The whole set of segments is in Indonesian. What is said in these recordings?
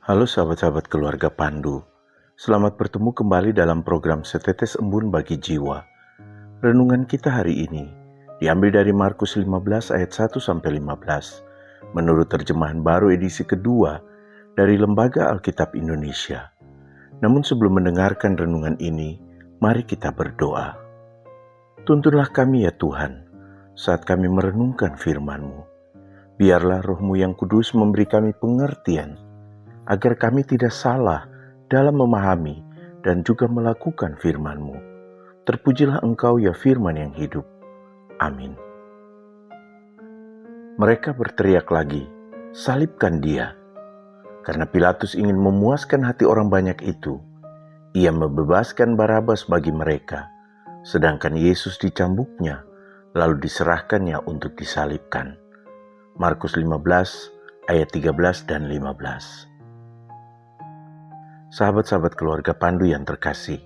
Halo sahabat-sahabat keluarga Pandu, selamat bertemu kembali dalam program Setetes Embun Bagi Jiwa. Renungan kita hari ini diambil dari Markus 15 ayat 1-15, menurut terjemahan baru edisi kedua dari Lembaga Alkitab Indonesia. Namun sebelum mendengarkan renungan ini, mari kita berdoa. Tuntunlah kami ya Tuhan, saat kami merenungkan firman-Mu. Biarlah Roh-Mu yang kudus memberi kami pengertian, agar kami tidak salah dalam memahami dan juga melakukan firman-Mu. Terpujilah Engkau ya firman yang hidup. Amin. Mereka berteriak lagi, salibkan dia. Karena Pilatus ingin memuaskan hati orang banyak itu, ia membebaskan Barabas bagi mereka, sedangkan Yesus dicambuknya, lalu diserahkannya untuk disalibkan. Markus 15 ayat 13 dan 15. Sahabat-sahabat keluarga Pandu yang terkasih,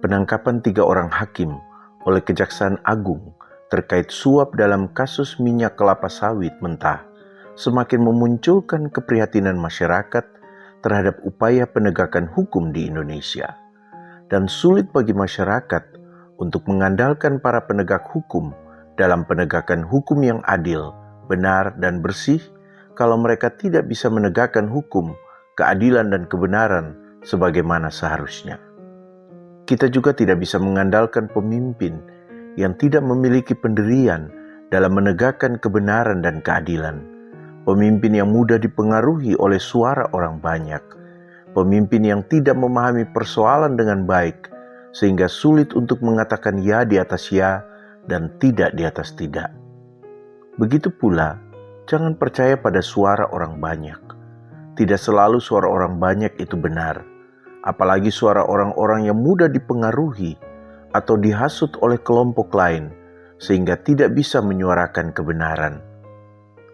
penangkapan 3 orang hakim oleh Kejaksaan Agung terkait suap dalam kasus minyak kelapa sawit mentah semakin memunculkan keprihatinan masyarakat terhadap upaya penegakan hukum di Indonesia. Dan sulit bagi masyarakat untuk mengandalkan para penegak hukum dalam penegakan hukum yang adil, benar, dan bersih kalau mereka tidak bisa menegakkan hukum, keadilan, dan kebenaran sebagaimana seharusnya. Kita juga tidak bisa mengandalkan pemimpin yang tidak memiliki pendirian dalam menegakkan kebenaran dan keadilan. Pemimpin yang mudah dipengaruhi oleh suara orang banyak. Pemimpin yang tidak memahami persoalan dengan baik, sehingga sulit untuk mengatakan ya di atas ya dan tidak di atas tidak. Begitu pula, jangan percaya pada suara orang banyak. Tidak selalu suara orang banyak itu benar, apalagi suara orang-orang yang mudah dipengaruhi atau dihasut oleh kelompok lain, sehingga tidak bisa menyuarakan kebenaran.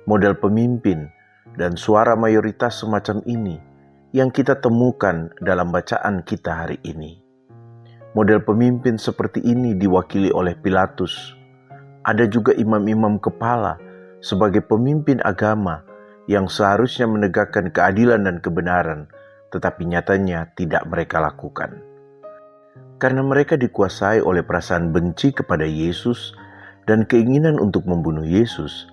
Model pemimpin dan suara mayoritas semacam ini yang kita temukan dalam bacaan kita hari ini. Model pemimpin seperti ini diwakili oleh Pilatus. Ada juga imam-imam kepala sebagai pemimpin agama yang seharusnya menegakkan keadilan dan kebenaran, tetapi nyatanya tidak mereka lakukan. Karena mereka dikuasai oleh perasaan benci kepada Yesus dan keinginan untuk membunuh Yesus,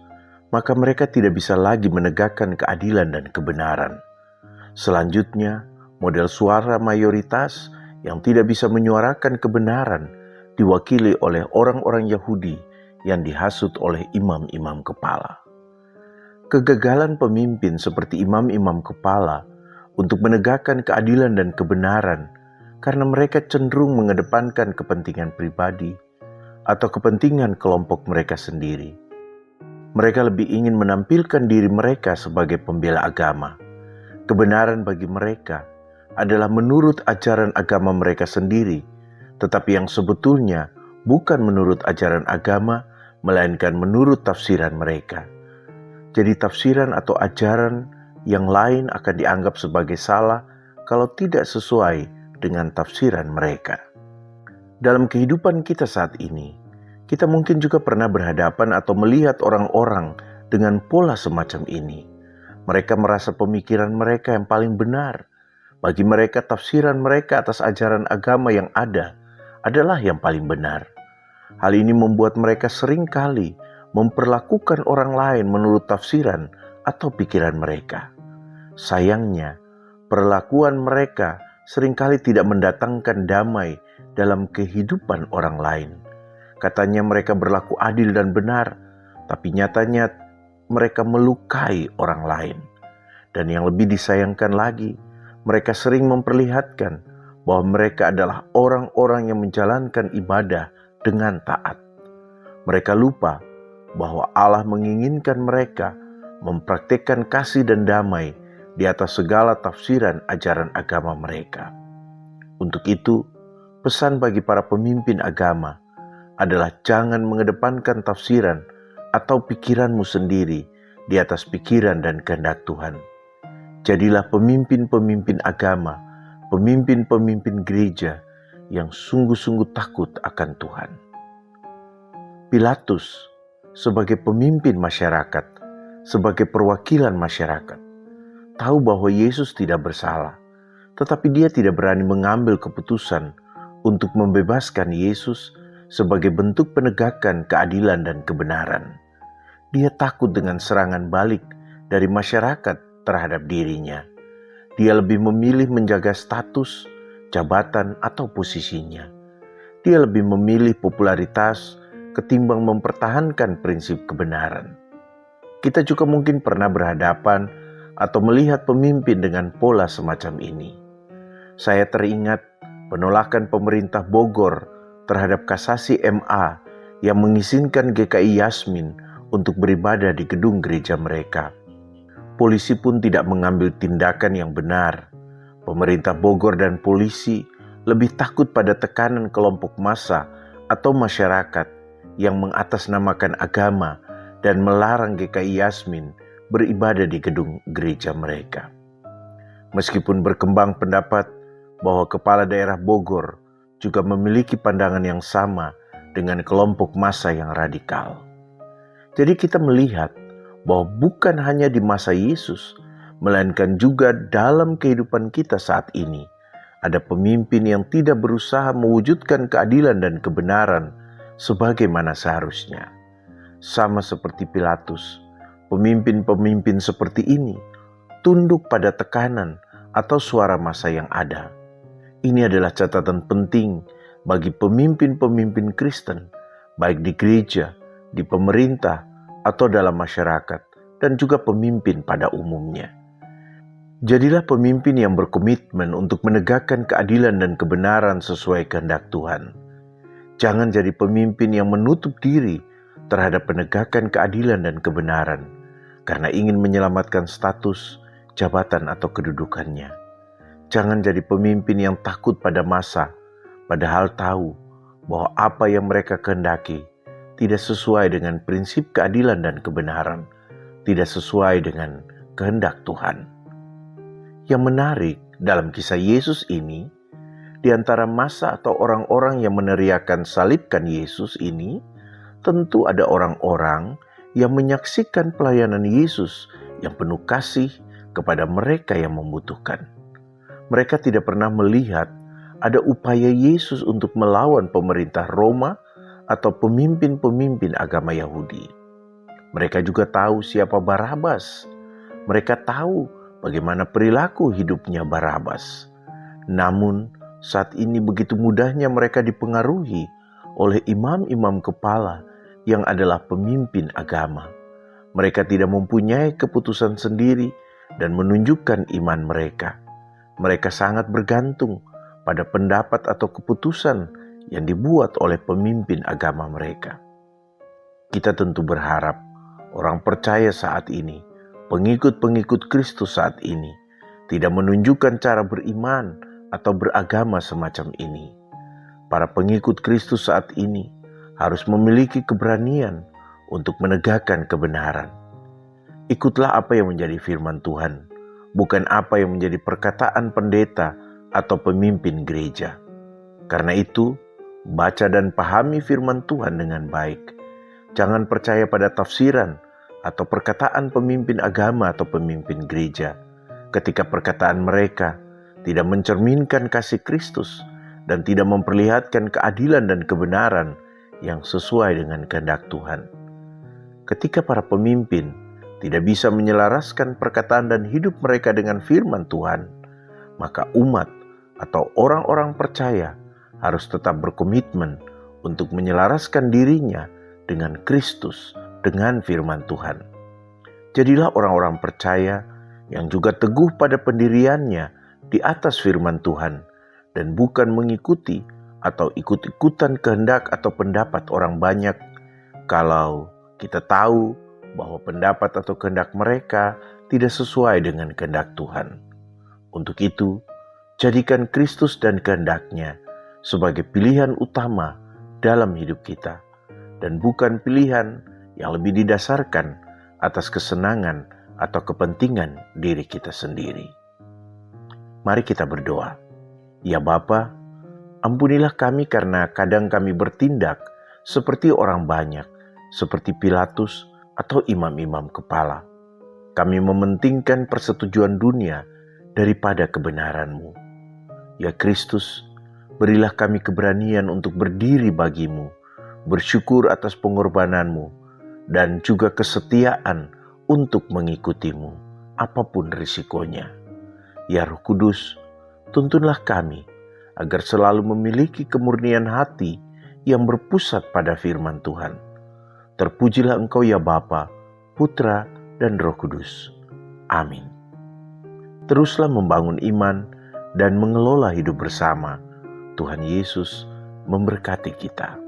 maka mereka tidak bisa lagi menegakkan keadilan dan kebenaran. Selanjutnya, model suara mayoritas yang tidak bisa menyuarakan kebenaran diwakili oleh orang-orang Yahudi yang dihasut oleh imam-imam kepala. Kegagalan pemimpin seperti imam-imam kepala untuk menegakkan keadilan dan kebenaran karena mereka cenderung mengedepankan kepentingan pribadi atau kepentingan kelompok mereka sendiri. Mereka lebih ingin menampilkan diri mereka sebagai pembela agama. Kebenaran bagi mereka adalah menurut ajaran agama mereka sendiri, tetapi yang sebetulnya bukan menurut ajaran agama, melainkan menurut tafsiran mereka. Jadi tafsiran atau ajaran yang lain akan dianggap sebagai salah kalau tidak sesuai dengan tafsiran mereka. Dalam kehidupan kita saat ini, kita mungkin juga pernah berhadapan atau melihat orang-orang dengan pola semacam ini. Mereka merasa pemikiran mereka yang paling benar. Bagi mereka, tafsiran mereka atas ajaran agama yang ada adalah yang paling benar. Hal ini membuat mereka seringkali memperlakukan orang lain menurut tafsiran atau pikiran mereka. Sayangnya, perlakuan mereka seringkali tidak mendatangkan damai dalam kehidupan orang lain. Katanya mereka berlaku adil dan benar, tapi nyatanya mereka melukai orang lain. Dan yang lebih disayangkan lagi, mereka sering memperlihatkan bahwa mereka adalah orang-orang yang menjalankan ibadah dengan taat. Mereka lupa bahwa Allah menginginkan mereka mempraktikkan kasih dan damai di atas segala tafsiran ajaran agama mereka. Untuk itu, pesan bagi para pemimpin agama adalah jangan mengedepankan tafsiran atau pikiranmu sendiri di atas pikiran dan kehendak Tuhan. Jadilah pemimpin-pemimpin agama, pemimpin-pemimpin gereja yang sungguh-sungguh takut akan Tuhan. Pilatus sebagai pemimpin masyarakat, sebagai perwakilan masyarakat, tahu bahwa Yesus tidak bersalah, tetapi dia tidak berani mengambil keputusan untuk membebaskan Yesus sebagai bentuk penegakan keadilan dan kebenaran. Dia takut dengan serangan balik dari masyarakat terhadap dirinya. Dia lebih memilih menjaga status, jabatan, atau posisinya. Dia lebih memilih popularitas ketimbang mempertahankan prinsip kebenaran. Kita juga mungkin pernah berhadapan atau melihat pemimpin dengan pola semacam ini. Saya teringat penolakan pemerintah Bogor terhadap kasasi MA yang mengizinkan GKI Yasmin untuk beribadah di gedung gereja mereka. Polisi pun tidak mengambil tindakan yang benar. Pemerintah Bogor dan polisi lebih takut pada tekanan kelompok massa atau masyarakat yang mengatasnamakan agama dan melarang GKI Yasmin beribadah di gedung gereja mereka. Meskipun berkembang pendapat bahwa kepala daerah Bogor juga memiliki pandangan yang sama dengan kelompok massa yang radikal. Jadi kita melihat bahwa bukan hanya di masa Yesus, melainkan juga dalam kehidupan kita saat ini, ada pemimpin yang tidak berusaha mewujudkan keadilan dan kebenaran sebagaimana seharusnya. Sama seperti Pilatus, pemimpin-pemimpin seperti ini tunduk pada tekanan atau suara massa yang ada. Ini adalah catatan penting bagi pemimpin-pemimpin Kristen, baik di gereja, di pemerintah, atau dalam masyarakat, dan juga pemimpin pada umumnya. Jadilah pemimpin yang berkomitmen untuk menegakkan keadilan dan kebenaran sesuai kehendak Tuhan. Jangan jadi pemimpin yang menutup diri terhadap penegakan keadilan dan kebenaran karena ingin menyelamatkan status, jabatan, atau kedudukannya. Jangan jadi pemimpin yang takut pada massa, padahal tahu bahwa apa yang mereka kehendaki tidak sesuai dengan prinsip keadilan dan kebenaran, tidak sesuai dengan kehendak Tuhan. Yang menarik dalam kisah Yesus ini, di antara massa atau orang-orang yang meneriakan salibkan Yesus ini, tentu ada orang-orang yang menyaksikan pelayanan Yesus yang penuh kasih kepada mereka yang membutuhkan. Mereka tidak pernah melihat ada upaya Yesus untuk melawan pemerintah Roma atau pemimpin-pemimpin agama Yahudi. Mereka juga tahu siapa Barabas. Mereka tahu bagaimana perilaku hidupnya Barabas. Namun, saat ini begitu mudahnya mereka dipengaruhi oleh imam-imam kepala yang adalah pemimpin agama. Mereka tidak mempunyai keputusan sendiri dan menunjukkan iman mereka. Mereka sangat bergantung pada pendapat atau keputusan yang dibuat oleh pemimpin agama mereka. Kita tentu berharap orang percaya saat ini, pengikut-pengikut Kristus saat ini, tidak menunjukkan cara beriman atau beragama semacam ini. Para pengikut Kristus saat ini harus memiliki keberanian untuk menegakkan kebenaran. Ikutlah apa yang menjadi firman Tuhan, bukan apa yang menjadi perkataan pendeta atau pemimpin gereja. Karena itu, baca dan pahami firman Tuhan dengan baik. Jangan percaya pada tafsiran atau perkataan pemimpin agama atau pemimpin gereja ketika perkataan mereka tidak mencerminkan kasih Kristus dan tidak memperlihatkan keadilan dan kebenaran yang sesuai dengan kehendak Tuhan. Ketika para pemimpin tidak bisa menyelaraskan perkataan dan hidup mereka dengan firman Tuhan, maka umat atau orang-orang percaya harus tetap berkomitmen untuk menyelaraskan dirinya dengan Kristus, dengan firman Tuhan. Jadilah orang-orang percaya yang juga teguh pada pendiriannya di atas firman Tuhan dan bukan mengikuti atau ikut-ikutan kehendak atau pendapat orang banyak kalau kita tahu bahwa pendapat atau kehendak mereka tidak sesuai dengan kehendak Tuhan. Untuk itu, jadikan Kristus dan kehendaknya sebagai pilihan utama dalam hidup kita dan bukan pilihan yang lebih didasarkan atas kesenangan atau kepentingan diri kita sendiri. Mari kita berdoa. Ya Bapa, ampunilah kami karena kadang kami bertindak seperti orang banyak, seperti Pilatus atau imam-imam kepala. kami mementingkan persetujuan dunia daripada kebenaran-Mu. Ya Kristus, berilah kami keberanian untuk berdiri bagimu, bersyukur atas pengorbanan-Mu, dan juga kesetiaan untuk mengikutimu, apapun risikonya. Ya Roh Kudus, tuntunlah kami agar selalu memiliki kemurnian hati yang berpusat pada firman Tuhan. Terpujilah Engkau ya Bapa, Putra, dan Roh Kudus. Amin. Teruslah membangun iman dan mengelola hidup bersama. Tuhan Yesus memberkati kita.